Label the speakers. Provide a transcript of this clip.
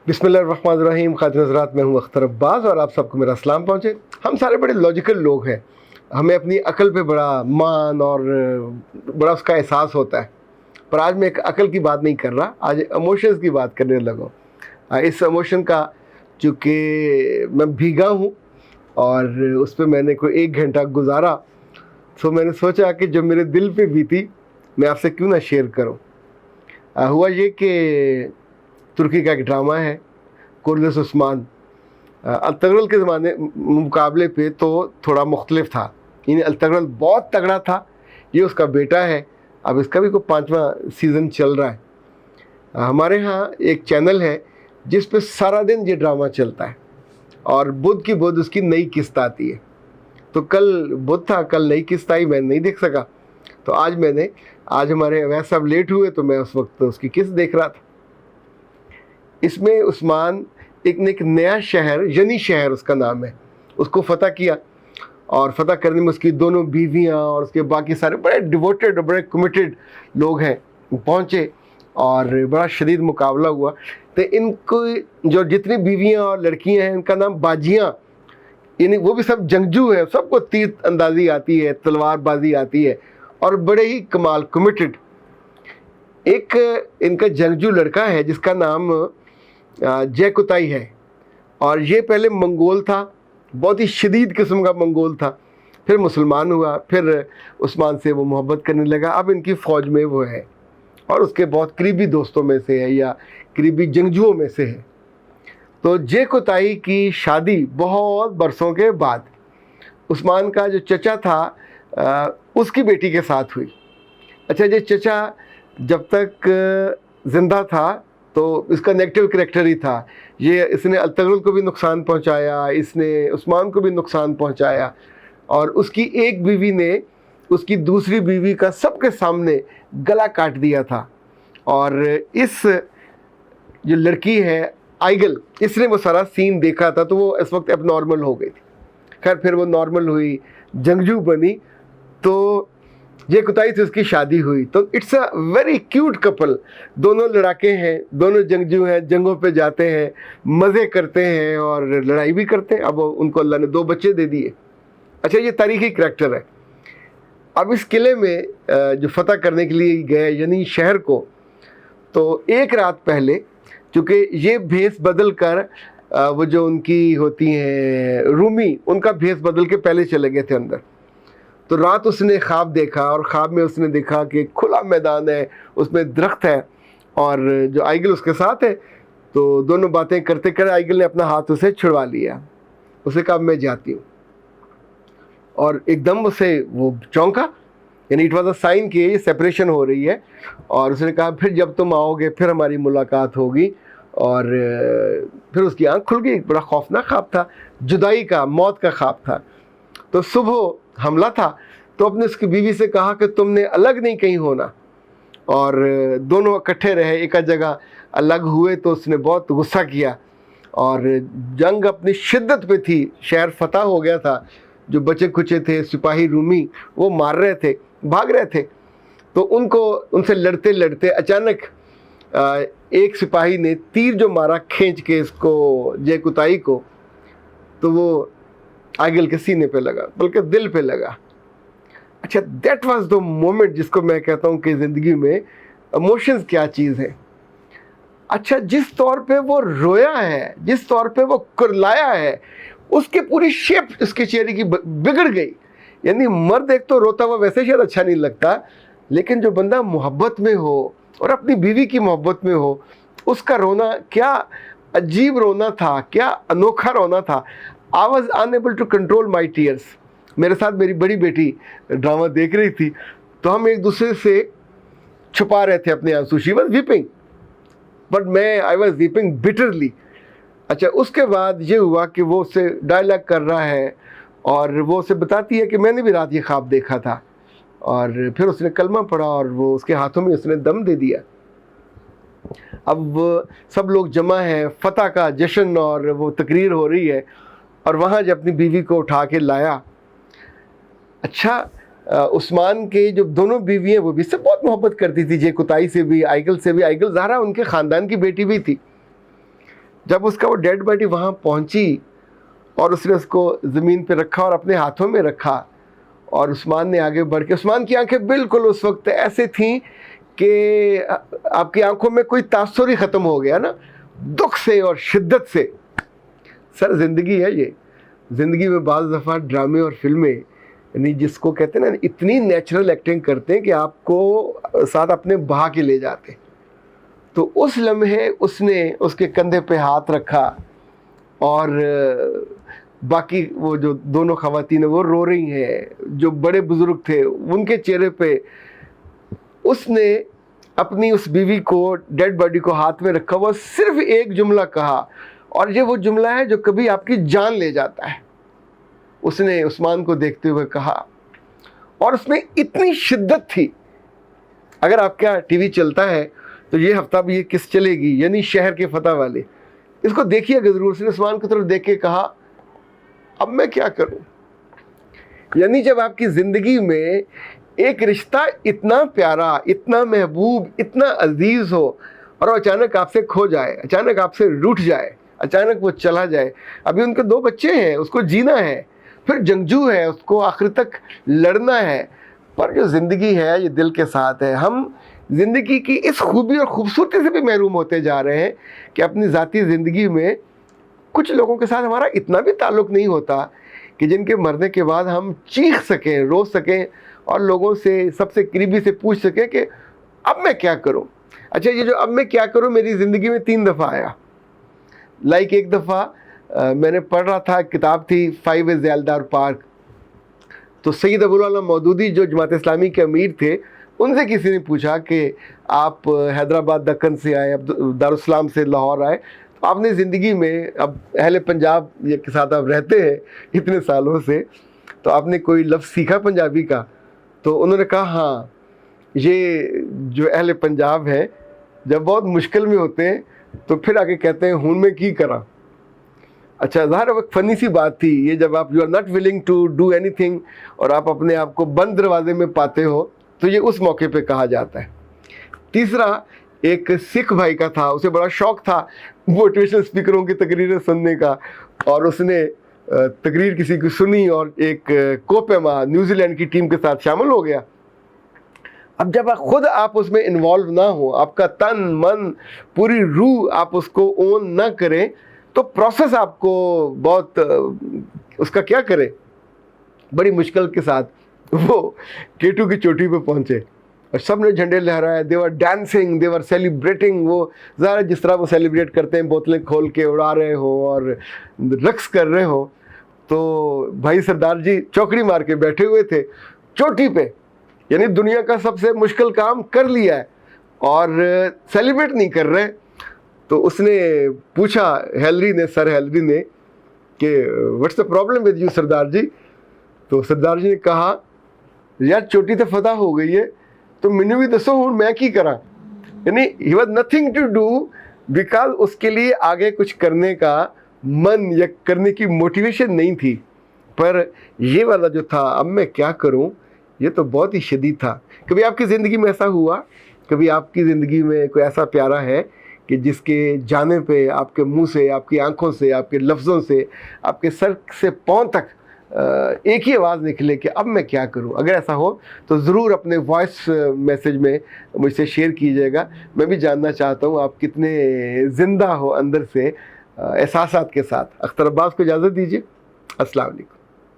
Speaker 1: बिस्मिल्लाहिर्रहमानिर्रहीम। खातिन हज़रात, मैं हूँ अख्तर अब्बास और आप सबको मेरा सलाम पहुँचे। हम सारे बड़े लॉजिकल लोग हैं, हमें अपनी अकल पे बड़ा मान और बड़ा उसका एहसास होता है। पर आज मैं एक अकल की बात नहीं कर रहा, आज इमोशंस की बात करने लगा। इस इमोशन का चूँकि मैं भीगा हूँ और उस पर मैंने कोई 1 घंटा गुजारा, तो मैंने सोचा कि जो मेरे दिल पे बीती मैं आपसे क्यों ना शेयर करूँ। हुआ ये कि तुर्की का एक ड्रामा है कुर्दिश उस्मान, अल-तगरल के ज़माने मुकाबले पे तो थोड़ा मुख्तलिफ था। यानी अल-तगरल बहुत तगड़ा था, ये उसका बेटा है। अब इसका भी कोई 5वां सीज़न चल रहा है। हमारे यहाँ एक चैनल है जिस पे सारा दिन ये ड्रामा चलता है और बुध की बुध उसकी नई किस्त आती है। तो कल बुध था, कल नई किस्त आई, मैं नहीं देख सका। तो आज हमारे अवैस साहब लेट हुए तो मैं उस वक्त उसकी किस्त देख रहा था। इसमें उस्मान एक नया शहर, यनी शहर उसका नाम है, उसको फ़तह किया और फ़तह करने में उसकी दोनों बीवियां और उसके बाकी सारे बड़े डिवोटेड और बड़े कमिटेड लोग हैं पहुँचे और बड़ा शदीद मुकाबला हुआ। तो इनको जो जितनी बीवियां और लड़कियां हैं इनका नाम बाजियां, यानी वो भी सब जंगजू हैं, सबको तीर अंदाज़ी आती है, तलवारबाजी आती है और बड़े ही कमाल कमिटेड। एक इनका जंगजू लड़का है जिसका नाम जयकुताई है और ये पहले मंगोल था, बहुत ही शदीद किस्म का मंगोल था, फिर मुसलमान हुआ, फिर उस्मान से वो मोहब्बत करने लगा। अब इनकी फ़ौज में वो है और उसके बहुत करीबी दोस्तों में से है या करीबी जंगजुओं में से है। तो जयकुताई की शादी बहुत बरसों के बाद उस्मान का जो चचा था उसकी बेटी के साथ हुई। अच्छा, ये चचा जब तक ज़िंदा था तो इसका नेगेटिव करैक्टर ही था। इसने अल-तगरल को भी नुकसान पहुंचाया, इसने उस्मान को भी नुकसान पहुंचाया और उसकी एक बीवी ने उसकी दूसरी बीवी का सबके सामने गला काट दिया था। और इस जो लड़की है आइगल, इसने वो सारा सीन देखा था तो वो इस वक्त एबनॉर्मल हो गई थी। खैर फिर वो नॉर्मल हुई, जंगजू बनी, तो जयकुताई से उसकी शादी हुई। तो it's a very cute couple. दोनों लड़ाके हैं, दोनों जंगजू हैं, जंगों पे जाते हैं, मज़े करते हैं और लड़ाई भी करते हैं। अब उनको अल्लाह ने 2 बच्चे दे दिए। अच्छा, ये तारीख़ी करैक्टर है। अब इस किले में जो फ़तह करने के लिए गए यानी शहर को, तो एक रात पहले चूँकि ये भेस बदल कर वो जो उनकी होती हैं रूमी, उनका भेस बदल के पहले चले गए थे अंदर। तो रात उसने ख्वाब देखा और ख्वाब में उसने देखा कि खुला मैदान है, उसमें दरख्त है और जो आइगल उसके साथ है। तो दोनों बातें करते करते आइगल ने अपना हाथ उसे छुड़वा लिया। उसे कहा मैं जाती हूँ, और एकदम उसे वो चौंका, यानी इट वॉज अ साइन कि ये सेपरेशन हो रही है। और उसने कहा फिर जब तुम आओगे फिर हमारी मुलाकात होगी। और फिर उसकी आँख खुल गई। बड़ा खौफनाक ख्वाब था, जुदाई का, मौत का ख्वाब था। तो सुबह हमला था तो अपने उसकी बीवी से कहा कि तुमने अलग नहीं कहीं होना, और दोनों इकट्ठे रहे, एक जगह अलग हुए। तो उसने बहुत गुस्सा किया और जंग अपनी शिद्दत पे थी, शहर फतह हो गया था, जो बचे खुचे थे सिपाही रूमी वो मार रहे थे, भाग रहे थे। तो उनसे लड़ते लड़ते अचानक एक सिपाही ने तीर जो मारा खींच के इसको जयकुताई को, तो वो आइगल के सीने पे लगा, बल्कि दिल पे लगा। अच्छा, दैट वाज द मोमेंट जिसको मैं कहता हूँ कि ज़िंदगी में इमोशंस क्या चीज़ है। अच्छा, जिस तौर पे वो रोया है, जिस तौर पे वो कुरलाया है, उसकी पूरी शेप उसके चेहरे की बिगड़ गई। यानी मर्द एक तो रोता हुआ वैसे शायद अच्छा नहीं लगता, लेकिन जो बंदा मोहब्बत में हो और अपनी बीवी की मोहब्बत में हो, उसका रोना क्या अजीब रोना था, क्या अनोखा रोना था। I was unable to control my tears. मेरे साथ मेरी बड़ी बेटी ड्रामा देख रही थी, तो हम एक दूसरे से छुपा रहे थे अपने आंसू। She was weeping but I was weeping bitterly. अच्छा, उसके बाद ये हुआ कि वो उससे डायलॉग कर रहा है और वो उसे बताती है कि मैंने भी रात ये ख्वाब देखा था। और फिर उसने कलमा पढ़ा और वो उसके हाथों में उसने दम दे दिया। अब सब लोग जमा हैं, फ़तह का जश्न और वो तकरीर हो रही है, और वहाँ जब अपनी बीवी को उठा के लाया। अच्छा, उस्मान के जो दोनों बीवी हैं वो भी इससे बहुत मोहब्बत करती थी, जयकुताई से भी, आइगल से भी। आइगल ज़ाहरा उनके ख़ानदान की बेटी भी थी। جب اس کا وہ ڈیڈ باڈی وہاں پہنچی اور اس نے اس کو زمین پہ رکھا اور اپنے ہاتھوں میں رکھا، اور عثمان نے آگے بڑھ کے، عثمان کی آنکھیں بالکل اس وقت ایسے تھیں کہ آپ کی آنکھوں میں کوئی تاثر ہی ختم ہو گیا نا، دکھ سے اور شدت سے. سر زندگی ہے یہ. زندگی میں بعض دفعہ ڈرامے اور فلمیں، یعنی جس کو کہتے ہیں نا، اتنی نیچرل ایکٹنگ کرتے ہیں کہ آپ کو ساتھ اپنے بہا کے لے جاتے. تو اس لمحے اس نے اس کے کندھے پہ ہاتھ رکھا، اور باقی وہ جو دونوں خواتین ہیں وہ رو رہی ہیں، جو بڑے بزرگ تھے ان کے چہرے پہ اس نے اپنی اس بیوی کو، ڈیڈ باڈی کو ہاتھ میں رکھا ہوا، صرف ایک جملہ کہا، اور یہ وہ جملہ ہے جو کبھی آپ کی جان لے جاتا ہے. اس نے عثمان کو دیکھتے ہوئے کہا، اور اس میں اتنی شدت تھی. اگر آپ کا ٹی وی چلتا ہے تو یہ ہفتہ بھی یہ کس چلے گی، یعنی شہر کے فتح والے، اس کو دیکھیے گا ضرور. اس نے عثمان کی طرف دیکھ کے کہا، اب میں کیا کروں. یعنی جب آپ کی زندگی میں ایک رشتہ اتنا پیارا، اتنا محبوب، اتنا عزیز ہو، اور وہ اچانک آپ سے کھو جائے، اچانک آپ سے روٹھ جائے، اچانک وہ چلا جائے. ابھی ان کے 2 بچے ہیں، اس کو جینا ہے، پھر جنگجو ہے، اس کو آخر تک لڑنا ہے. پر جو زندگی ہے یہ دل کے ساتھ ہے. ہم زندگی کی اس خوبی اور خوبصورتی سے بھی محروم ہوتے جا رہے ہیں کہ اپنی ذاتی زندگی میں کچھ لوگوں کے ساتھ ہمارا اتنا بھی تعلق نہیں ہوتا کہ جن کے مرنے کے بعد ہم چیخ سکیں، رو سکیں، اور لوگوں سے، سب سے قریبی سے پوچھ سکیں کہ اب میں کیا کروں. اچھا، یہ جو اب میں کیا کروں میری زندگی میں 3 دفعہ آیا. ایک دفعہ میں نے پڑھ رہا تھا، کتاب تھی 5 ذیلدار پارک. تو سید ابوالعلا مودودی جو جماعت اسلامی کے امیر تھے، ان سے کسی نے پوچھا کہ آپ حیدرآباد دکن سے آئے، اب دارالسلام سے لاہور آئے، تو آپ نے زندگی میں، اب اہل پنجاب کے ساتھ آپ رہتے ہیں اتنے سالوں سے، تو آپ نے کوئی لفظ سیکھا پنجابی کا؟ تو انہوں نے کہا ہاں، یہ جو اہل پنجاب ہیں جب بہت مشکل میں ہوتے ہیں تو پھر آگے کہتے ہیں ہون میں کی کرا. اچھا، ظاہر وقت فنی سی بات تھی یہ، جب آپ you are not willing to do anything اور آپ اپنے آپ کو بند دروازے میں پاتے ہو، تو یہ اس موقع پہ کہا جاتا ہے. تیسرا، ایک سکھ بھائی کا تھا، اسے بڑا شوق تھا موٹیویشنل اسپیکروں کی تقریریں سننے کا، اور اس نے تقریر کسی کی سنی اور ایک کوپیما نیوزی لینڈ کی ٹیم کے ساتھ شامل ہو گیا. اب جب خود آپ اس میں انوالو نہ ہو، آپ کا تن من پوری روح آپ اس کو اون نہ کریں، تو پروسیس آپ کو بہت اس کا کیا کرے. بڑی مشکل کے ساتھ وہ K2 کی چوٹی پہ پہنچے اور سب نے جھنڈے لہرائے. they were dancing, they were celebrating. وہ ظاہر جس طرح وہ سیلیبریٹ کرتے ہیں، بوتلیں کھول کے اڑا رہے ہوں اور رقص کر رہے ہوں. تو بھائی سردار جی چوکڑی مار کے بیٹھے ہوئے تھے چوٹی پہ، یعنی دنیا کا سب سے مشکل کام کر لیا ہے اور سیلیبریٹ نہیں کر رہے. تو اس نے پوچھا سر ہیلری نے کہ what's the problem with you سردار جی. تو سردار جی نے کہا، یار چوٹی تو فتح ہو گئی ہے، تو مینو بھی دسو ہوں میں کی کرا. یعنی he was nothing to do, because اس کے لیے آگے کچھ کرنے کا من یا کرنے کی موٹیویشن نہیں تھی. پر یہ والا جو تھا اب میں کیا کروں، یہ تو بہت ہی شدید تھا. کبھی آپ کی زندگی میں ایسا ہوا؟ کبھی آپ کی زندگی میں کوئی ایسا پیارا ہے کہ جس کے جانے پہ آپ کے منہ سے، آپ کی آنکھوں سے، آپ کے لفظوں سے، آپ کے سر سے پاؤں تک ایک ہی آواز نکلے کہ اب میں کیا کروں؟ اگر ایسا ہو تو ضرور اپنے وائس میسیج میں مجھ سے شیئر کیجیے گا. میں بھی جاننا چاہتا ہوں آپ کتنے زندہ ہو اندر سے احساسات کے ساتھ. اختر عباس کو اجازت دیجیے. السلام علیکم.